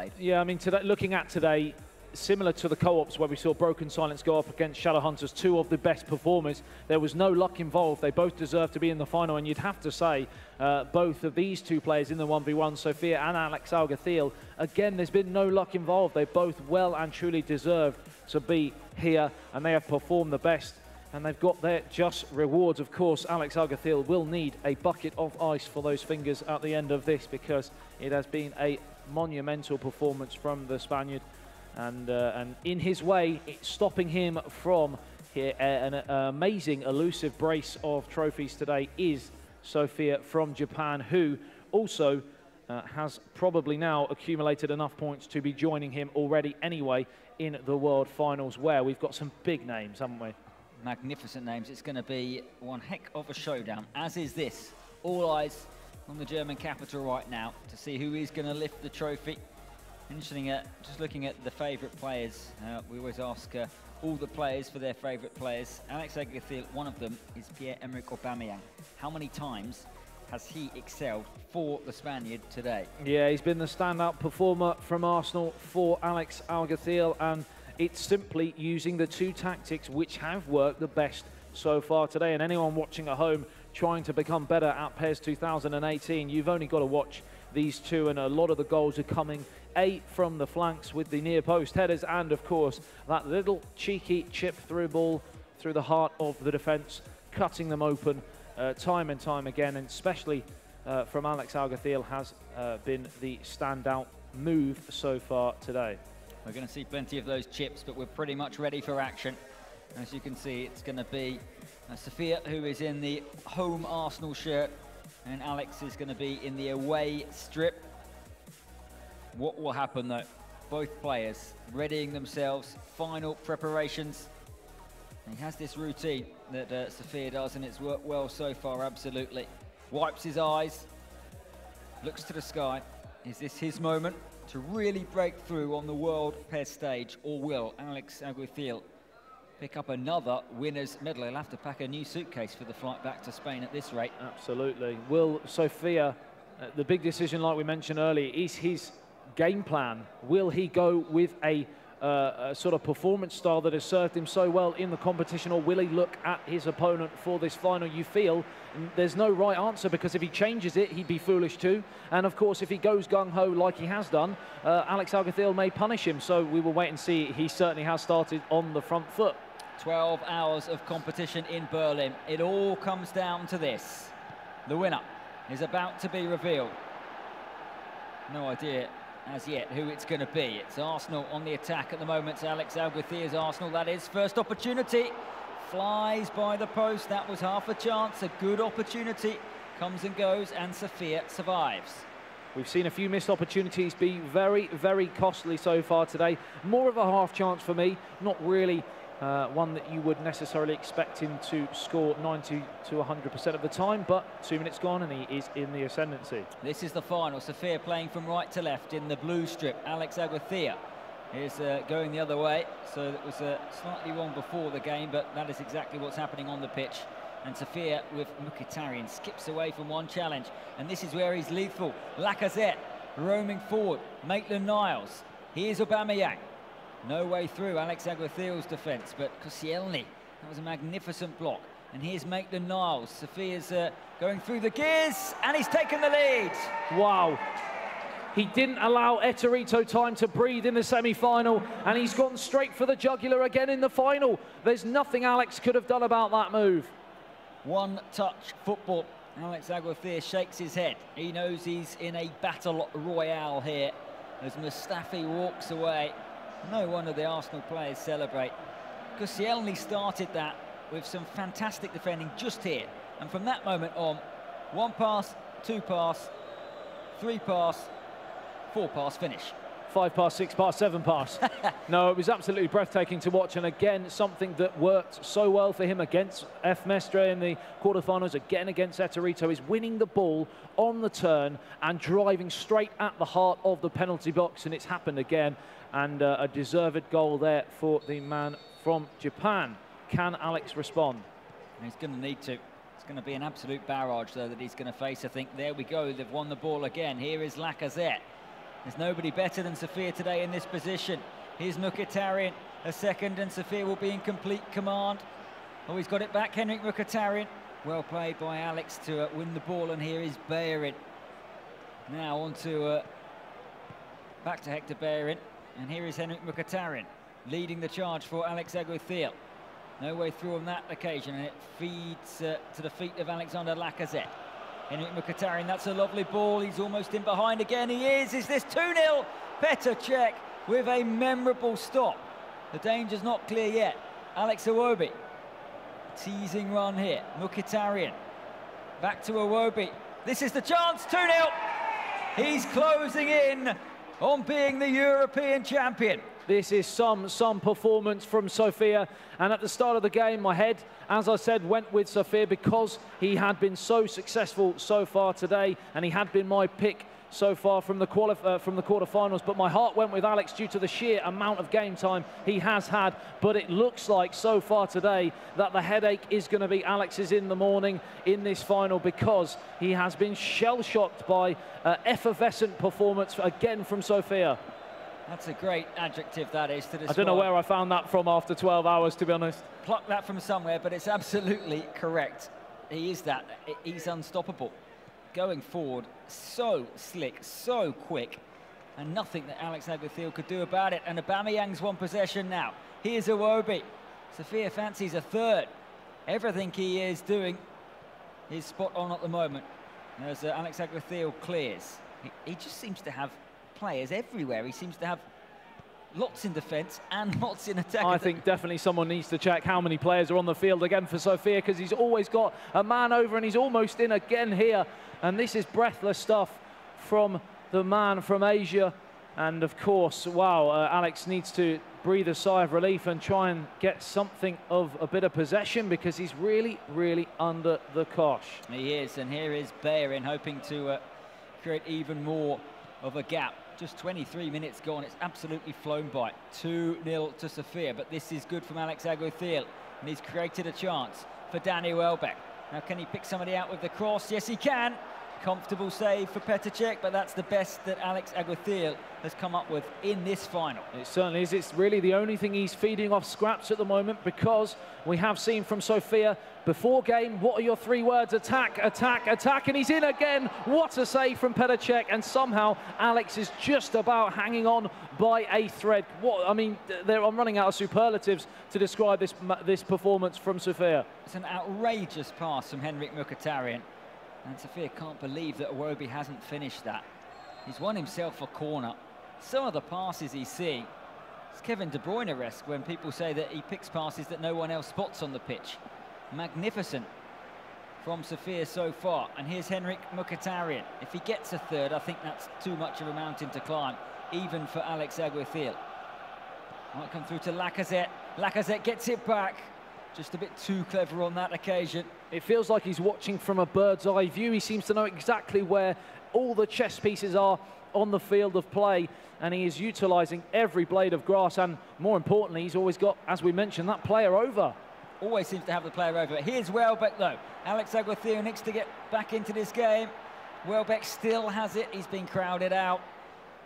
played. Yeah, I mean, today, looking at today, similar to the co-ops where we saw Broken Silence go up against Shadowhunters, two of the best performers. There was no luck involved. They both deserve to be in the final, and you'd have to say both of these two players in the 1v1, Sofia and Alex Alguacil, again, there's been no luck involved. They both well and truly deserved to be here, and they have performed the best, and they've got their just rewards. Of course, Alex Alguacil will need a bucket of ice for those fingers at the end of this, because it has been a monumental performance from the Spaniard. And in his way, it's stopping him from here. An amazing, elusive brace of trophies today is Sofia from Japan, who also has probably now accumulated enough points to be joining him already anyway in the World Finals, where we've got some big names, haven't we? Magnificent names. It's going to be one heck of a showdown, as is this. All eyes on the German capital right now to see who is going to lift the trophy. Interesting, just looking at the favourite players, we always ask all the players for their favourite players. Alex Alguacil, one of them is Pierre-Emerick Aubameyang. How many times has he excelled for the Spaniard today? Yeah, he's been the standout performer from Arsenal for Alex Alguacil, and it's simply using the two tactics which have worked the best so far today. And anyone watching at home trying to become better at PES 2018, you've only got to watch these two, and a lot of the goals are coming from the flanks with the near post headers, and of course that little cheeky chip through ball through the heart of the defence, cutting them open time and time again, and especially from Alex Alguacil has been the standout move so far today. We're going to see plenty of those chips, but we're pretty much ready for action. As you can see, it's going to be Sofia, who is in the home Arsenal shirt, and Alex is going to be in the away strip. What will happen though? Both players readying themselves, final preparations. And he has this routine that Sofia does, and it's worked well so far, absolutely. Wipes his eyes, looks to the sky. Is this his moment to really break through on the World PES stage, or will Alex Alguacil pick up another winner's medal? He'll have to pack a new suitcase for the flight back to Spain at this rate. Absolutely. Will Sofia, the big decision like we mentioned earlier, is his game plan. Will he go with a sort of performance style that has served him so well in the competition, or will he look at his opponent for this final? You feel there's no right answer, because if he changes it, he'd be foolish too. And of course, if he goes gung-ho like he has done, Alex Alguacil may punish him. So we will wait and see. He certainly has started on the front foot. 12 hours of competition in Berlin. It all comes down to this. The winner is about to be revealed. No idea as yet who it's going to be. It's Arsenal on the attack at the moment. It's Alex Alguacil's Arsenal, that is. First opportunity, flies by the post. That was half a chance, a good opportunity. Comes and goes, and Sofia survives. We've seen a few missed opportunities be very, very costly so far today. More of a half chance for me, not really one that you would necessarily expect him to score 90 to 100% of the time, but 2 minutes gone and he is in the ascendancy. This is the final. Sofia playing from right to left in the blue strip. Alex Alguacil is going the other way, so it was slightly wrong before the game, but that is exactly what's happening on the pitch. And Sofia with Mkhitaryan skips away from one challenge, and this is where he's lethal. Lacazette roaming forward. Maitland-Niles. Here's Aubameyang. No way through Alex Alguacil's defence, but Koscielny, that was a magnificent block. And here's Maitland-Niles. Sofia's going through the gears, and he's taken the lead. Wow. He didn't allow Eterito time to breathe in the semi-final, and he's gone straight for the jugular again in the final. There's nothing Alex could have done about that move. One-touch football. Alex Alguacil shakes his head. He knows he's in a battle royale here as Mustafi walks away. No wonder the Arsenal players celebrate. Koscielny started that with some fantastic defending just here. And from that moment on, 1 pass, 2 pass, 3 pass, 4 pass finish. 5 pass, 6 pass, 7 pass. No, it was absolutely breathtaking to watch. And again, something that worked so well for him against F. Mestre in the quarterfinals, again against Eterito, is winning the ball on the turn and driving straight at the heart of the penalty box. And it's happened again. And a deserved goal there for the man from Japan. Can Alex respond? He's going to need to. It's going to be an absolute barrage, though, that he's going to face, I think. There we go. They've won the ball again. Here is Lacazette. There's nobody better than Sofia today in this position. Here's Mkhitaryan, a second, and Sofia will be in complete command. Oh, he's got it back, Henrik Mkhitaryan. Well played by Alex to win the ball, and here is Bellerin. Now on to, back to Hector Bellerin, and here is Henrik Mkhitaryan, leading the charge for Alex Alguacil. No way through on that occasion, and it feeds to the feet of Alexander Lacazette. Henrik Mkhitaryan, that's a lovely ball. He's almost in behind again. He is. Is this 2-0? Petr Cech with a memorable stop. The danger's not clear yet. Alex Iwobi, teasing run here. Mkhitaryan, back to Iwobi. This is the chance, 2-0. He's closing in on being the European champion. This is some performance from Sofia, and at the start of the game my head, as I said, went with Sofia because he had been so successful so far today, and he had been my pick so far from the quarterfinals, but my heart went with Alex due to the sheer amount of game time he has had. But it looks like so far today that the headache is going to be Alex's in the morning in this final, because he has been shell-shocked by effervescent performance again from Sofia. That's a great adjective, that is, to describe. I don't know where I found that from after 12 hours, to be honest. Pluck that from somewhere, but it's absolutely correct. He is that. He's unstoppable. Going forward, so slick, so quick, and nothing that Alex Alguacil could do about it. And Aubameyang's one possession now. Here's Iwobi. Sofia fancies a third. Everything he is doing is spot on at the moment. As Alex Alguacil clears, he just seems to have players everywhere. He seems to have lots in defence and lots in attack. I think definitely someone needs to check how many players are on the field again for Sofia, because he's always got a man over, and he's almost in again here. And this is breathless stuff from the man from Asia. And of course, wow, Alex needs to breathe a sigh of relief and try and get something of a bit of possession, because he's really, really under the cosh. He is, and here is Bellerin hoping to create even more of a gap. Just 23 minutes gone, it's absolutely flown by. 2-0 to Sofia, but this is good from Alex Alguacil, and he's created a chance for Danny Welbeck. Now, can he pick somebody out with the cross? Yes, he can. Comfortable save for Petr Cech, but that's the best that Alex Alguacil has come up with in this final. It certainly is. It's really the only thing he's feeding off scraps at the moment, because we have seen from Sofia before game, what are your 3 words? Attack, attack, attack, and he's in again. What a save from Petr Cech, and somehow Alex is just about hanging on by a thread. What, I mean, I'm running out of superlatives to describe this performance from Sofia. It's an outrageous pass from Henrik Mkhitaryan. And Sofia can't believe that Iwobi hasn't finished that. He's won himself a corner. Some of the passes he's seeing, it's Kevin De Bruyne-esque when people say that he picks passes that no one else spots on the pitch. Magnificent from Sofia so far. And here's Henrik Mkhitaryan. If he gets a third, I think that's too much of a mountain to climb, even for Alex Alguacil. Might come through to Lacazette. Lacazette gets it back. Just a bit too clever on that occasion. It feels like he's watching from a bird's eye view. He seems to know exactly where all the chess pieces are on the field of play, and he is utilising every blade of grass, and more importantly, he's always got, as we mentioned, that player over. Always seems to have the player over. Here's Welbeck, though. Alex Alguacil needs to get back into this game. Welbeck still has it. He's been crowded out,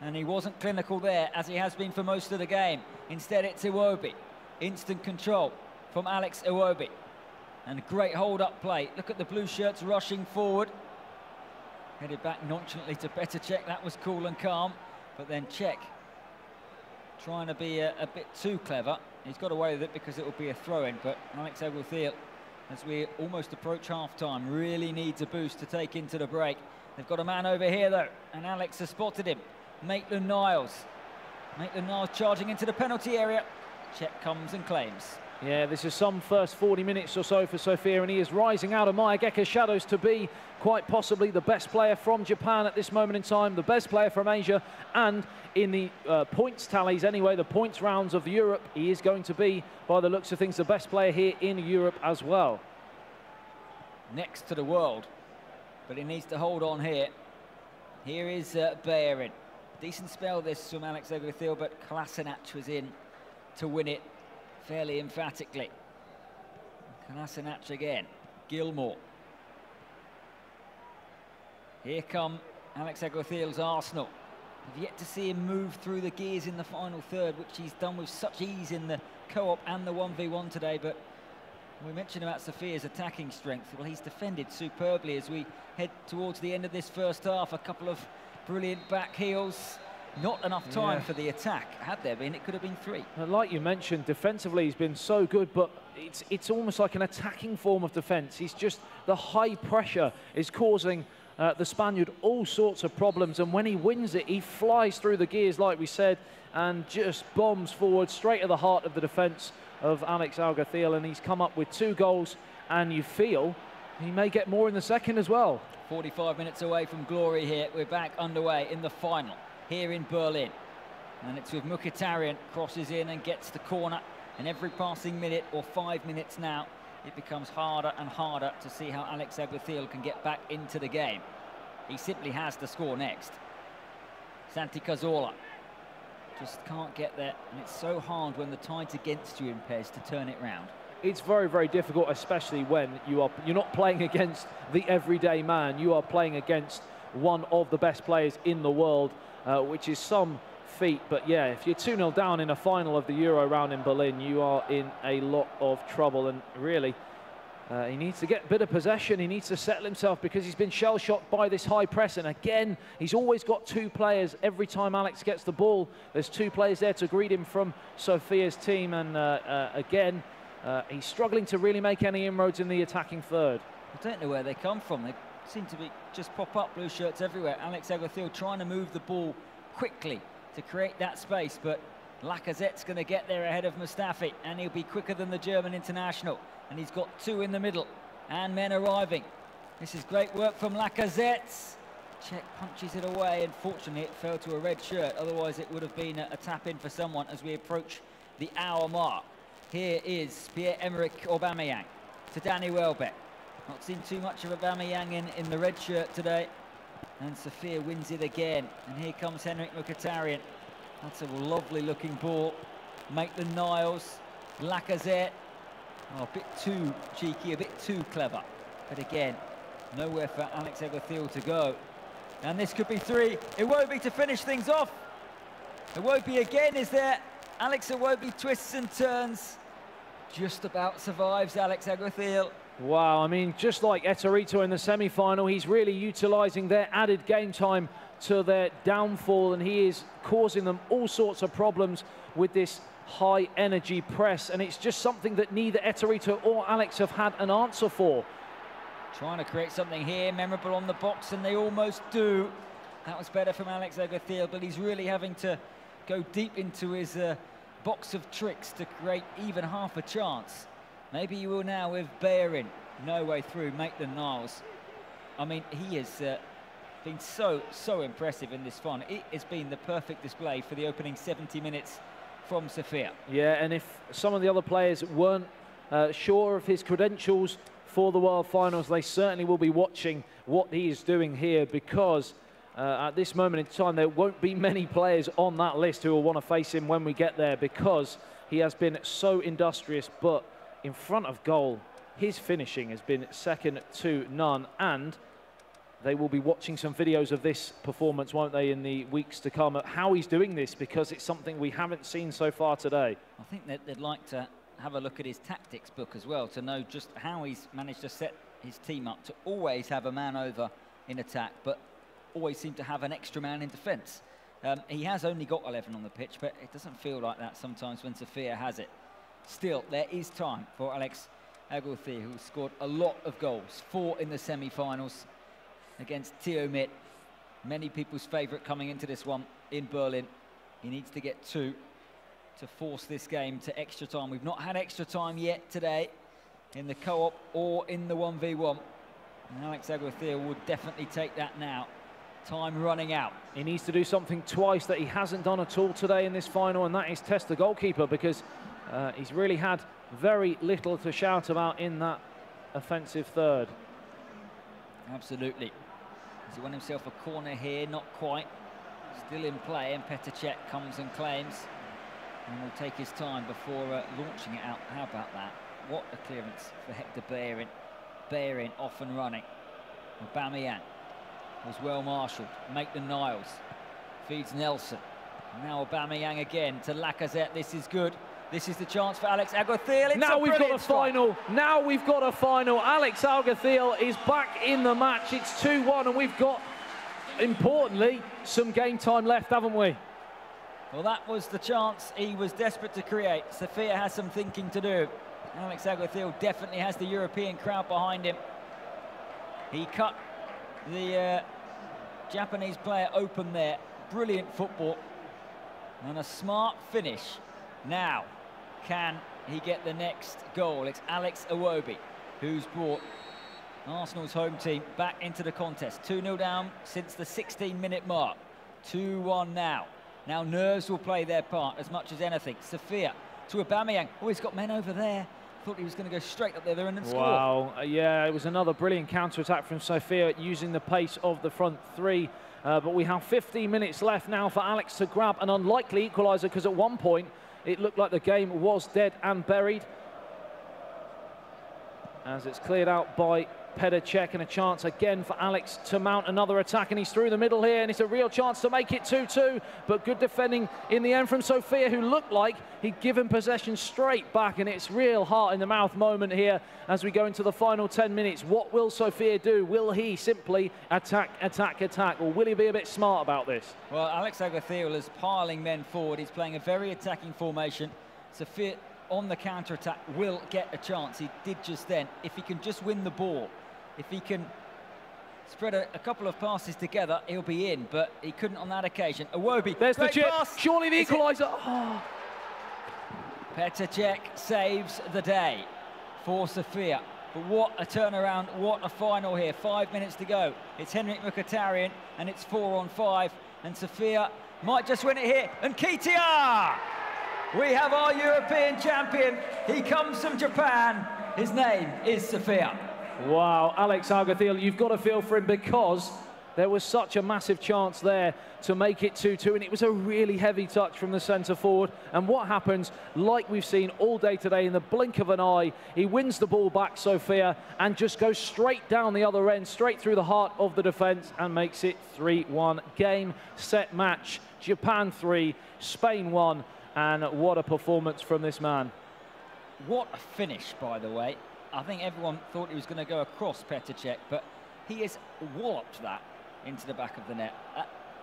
and he wasn't clinical there, as he has been for most of the game. Instead, it's Iwobi. Instant control from Alex Iwobi. And a great hold-up play. Look at the blue shirts rushing forward. Headed back nonchalantly to Petr Cech. That was cool and calm. But then Cech trying to be a bit too clever. He's got away with it because it will be a throw-in. But Alex Alguacil, as we almost approach half-time, really needs a boost to take into the break. They've got a man over here, though. And Alex has spotted him. Maitland-Niles. Maitland-Niles charging into the penalty area. Cech comes and claims. Yeah, this is some first 40 minutes or so for Sofia, and he is rising out of Maegeka's shadows to be quite possibly the best player from Japan at this moment in time, the best player from Asia, and in the points tallies anyway, the points rounds of Europe, he is going to be, by the looks of things, the best player here in Europe as well. Next to the world, but he needs to hold on here. Here is Bellerin. Decent spell this from Alex Alguacil, but Kolasinac was in to win it fairly emphatically. Kolasinac again. Gilmour. Here come Alex Alguacil's Arsenal. I've yet to see him move through the gears in the final third, which he's done with such ease in the co-op and the 1v1 today. But we mentioned about Sofia's attacking strength. Well, he's defended superbly as we head towards the end of this first half. A couple of brilliant back heels. Not enough time for the attack. Had there been, it could have been 3. And like you mentioned, defensively he's been so good, but it's almost like an attacking form of defence. He's just, the high pressure is causing the Spaniard all sorts of problems, and when he wins it, he flies through the gears, like we said, and just bombs forward straight at the heart of the defence of Alex Alguacil, and he's come up with 2 goals, and you feel he may get more in the second as well. 45 minutes away from glory here. We're back underway in the final here in Berlin. And it's with Mkhitaryan, crosses in and gets the corner. And every passing minute, or 5 minutes now, it becomes harder and harder to see how Alex Alguacil can get back into the game. He simply has to score next. Santi Cazorla just can't get there. And it's so hard when the tide's against you in PES to turn it round. It's very, very difficult, especially when you're not playing against the everyday man. You are playing against one of the best players in the world, which is some feat. But yeah, if you're 2-0 down in a final of the Euro round in Berlin, you are in a lot of trouble. And really, he needs to get a bit of possession. He needs to settle himself because he's been shell-shocked by this high press. And again, he's always got 2 players. Every time Alex gets the ball, there's 2 players there to greet him from Sofia's team. And again, he's struggling to really make any inroads in the attacking third. I don't know where they come from. They seem to be just pop up, blue shirts everywhere. Alex Alguacil trying to move the ball quickly to create that space, but Lacazette's going to get there ahead of Mustafi, and he'll be quicker than the German international. And he's got 2 in the middle, and men arriving. This is great work from Lacazette. Czech punches it away, and fortunately it fell to a red shirt. Otherwise it would have been a tap-in for someone as we approach the hour mark. Here is Pierre-Emerick Aubameyang to Danny Welbeck. Not seen too much of Aubameyang in the red shirt today. And Sofia wins it again. And here comes Henrik Mkhitaryan. That's a lovely looking ball. Maitland-Niles, Lacazette. Oh, a bit too cheeky, a bit too clever. But again, nowhere for Alex Alguacil to go. And this could be 3. Iwobi to finish things off. Iwobi again is there. Alex Iwobi twists and turns. Just about survives Alex Alguacil. Wow, I mean, just like Eterito in the semi-final, he's really utilising their added game time to their downfall, and he is causing them all sorts of problems with this high-energy press, and it's just something that neither Eterito or Alex have had an answer for. Trying to create something here, memorable on the box, and they almost do. That was better from Alex Alguacil, but he's really having to go deep into his box of tricks to create even half a chance. Maybe you will now with Behrin. No way through, Maitland-Niles. I mean, he has been so impressive in this final. It has been the perfect display for the opening 70 minutes from Sofia. Yeah, and if some of the other players weren't sure of his credentials for the World Finals, they certainly will be watching what he is doing here, because at this moment in time, there won't be many players on that list who will want to face him when we get there, because he has been so industrious. But in front of goal, his finishing has been second to none, and they will be watching some videos of this performance, won't they, in the weeks to come, at how he's doing this, because it's something we haven't seen so far today. I think that they'd like to have a look at his tactics book as well, to know just how he's managed to set his team up to always have a man over in attack, but always seem to have an extra man in defence. He has only got 11 on the pitch, but it doesn't feel like that sometimes when Sofia has it. Still, there is time for Alex Alguacil, who scored a lot of goals, 4 in the semi-finals against Tiomit. Many people's favourite coming into this one in Berlin. He needs to get 2 to force this game to extra time. We've not had extra time yet today in the co-op or in the 1v1. And Alex Alguacil would definitely take that now. Time running out. He needs to do something twice that he hasn't done at all today in this final, and that is test the goalkeeper, because he's really had very little to shout about in that offensive third. Absolutely. Has he won himself a corner here? Not quite. Still in play, and Petr Cech comes and claims. And will take his time before launching it out. How about that? What a clearance for Hector Behrin. Behrin off and running. Aubameyang was well marshalled. Maitland-Niles Feeds Nelson. Now Aubameyang again to Lacazette. This is good. This is the chance for Alex Alguacil. Now we've got a final. Now we've got a final. Alex Alguacil is back in the match. It's 2-1, and we've got, importantly, some game time left, haven't we? Well, that was the chance he was desperate to create. Sofia has some thinking to do. Alex Alguacil definitely has the European crowd behind him. He cut the Japanese player open there. Brilliant football. And a smart finish. Now, can he get the next goal? It's Alex Iwobi who's brought Arsenal's home team back into the contest. 2-0 down since the 16-minute mark. 2-1 now. Now nerves will play their part as much as anything. Sofia to Aubameyang. Oh, he's got men over there. Thought he was going to go straight up there and score. Wow, yeah, it was another brilliant counter-attack from Sofia using the pace of the front three. But we have 15 minutes left now for Alex to grab an unlikely equaliser, because at one point it looked like the game was dead and buried. As it's cleared out by Pesleague, and a chance again for Alex to mount another attack, and he's through the middle here, and it's a real chance to make it 2-2, but good defending in the end from Sofia, who looked like he'd given possession straight back, and it's real heart in the mouth moment here as we go into the final 10 minutes. What will Sofia do? Will he simply attack, attack, attack, or will he be a bit smart about this? Well, Alex Alguacil is piling men forward. He's playing a very attacking formation. Sofia on the counter-attack will get a chance. He did just then. If he can just win the ball, if he can spread a couple of passes together, he'll be in, but he couldn't on that occasion. Iwobi, there's the chip, pass. Surely the equaliser. Oh. Pesleague saves the day for Sofia. But what a turnaround, what a final here. 5 minutes to go. It's Henrik Mkhitaryan, and it's 4-on-5, and Sofia might just win it here. And Kitia! We have our European champion. He comes from Japan. His name is Sofia. Wow, Alex Alguacil, you've got to feel for him, because there was such a massive chance there to make it 2-2, and it was a really heavy touch from the centre forward. And what happens, like we've seen all day today, in the blink of an eye, he wins the ball back, Sofia, and just goes straight down the other end, straight through the heart of the defence, and makes it 3-1. Game, set, match. Japan 3, Spain 1, and what a performance from this man. What a finish, by the way. I think everyone thought he was going to go across Pesleague, but he has walloped that into the back of the net.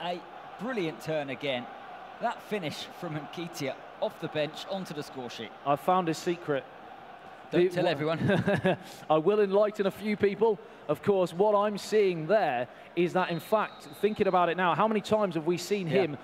A brilliant turn again. That finish from Nketiah off the bench onto the score sheet. I found his secret. Don't tell everyone. I will enlighten a few people. Of course, what I'm seeing there is that, in fact, thinking about it now, how many times have we seen him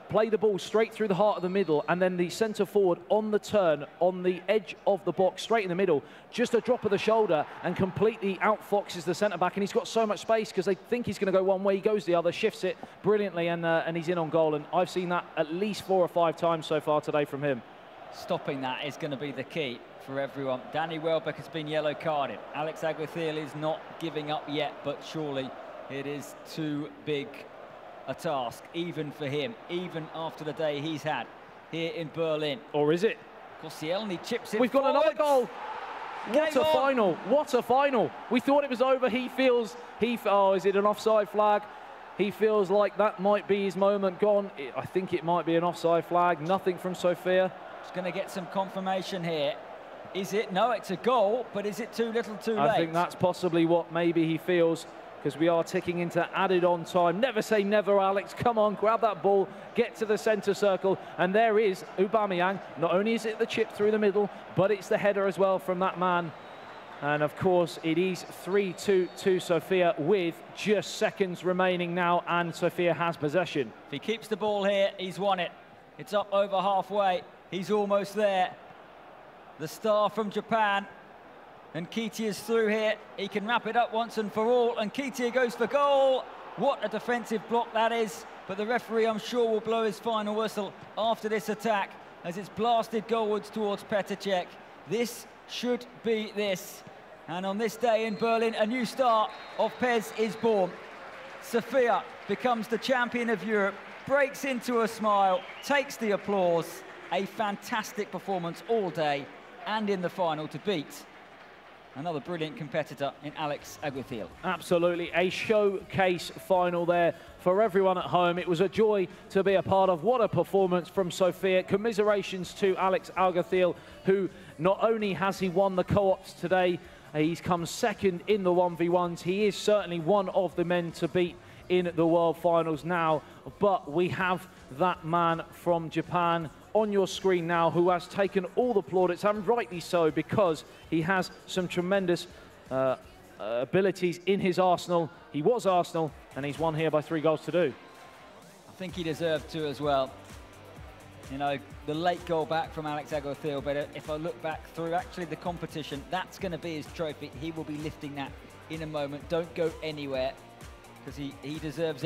play the ball straight through the heart of the middle, and then the centre forward on the turn, on the edge of the box, straight in the middle, just a drop of the shoulder, and completely outfoxes the centre back, and he's got so much space because they think he's going to go one way, he goes the other, shifts it brilliantly, and he's in on goal. And I've seen that at least 4 or 5 times so far today from him. Stopping that is going to be the key for everyone. Danny Welbeck has been yellow carded. Alex Alguacil is not giving up yet, but surely it is too big a task, even for him, even after the day he's had here in Berlin. Or is it? Koscielny chips it. We've got another goal. What a final! What a final! We thought it was over. Oh, is it an offside flag? He feels like that might be his moment gone. I think it might be an offside flag. Nothing from Sofia. He's going to get some confirmation here. Is it? No, it's a goal, but is it too little too late? I think that's possibly what maybe he feels, because we are ticking into added on time. Never say never, Alex. Come on, grab that ball, get to the centre circle, and there is Aubameyang. Not only is it the chip through the middle, but it's the header as well from that man. And of course, it is 3-2 to Sofia with just seconds remaining now, and Sofia has possession. If he keeps the ball here, he's won it. It's up over halfway. He's almost there. The star from Japan. And Nketiah is through here. He can wrap it up once and for all. And Nketiah goes for goal. What a defensive block that is. But the referee, I'm sure, will blow his final whistle after this attack as it's blasted goalwards towards Pesleague. This should be this. And on this day in Berlin, a new star of PES is born. Sofia becomes the champion of Europe, breaks into a smile, takes the applause. A fantastic performance all day and in the final to beat another brilliant competitor in Alex Alguacil. Absolutely, a showcase final there for for everyone at home. It was a joy to be a part of. What a performance from Sofia. Commiserations to Alex Alguacil, who not only has he won the co-ops today, he's come second in the 1v1s. He is certainly one of the men to beat in the World Finals now. But we have that man from Japan on your screen now, who has taken all the plaudits, and rightly so, because he has some tremendous abilities in his arsenal. He was Arsenal, and he's won here by 3 goals to 2. I think he deserved to as well. You know, the late goal back from Alex Alguacil, but if I look back through actually the competition, that's going to be his trophy. He will be lifting that in a moment. Don't go anywhere, because he deserves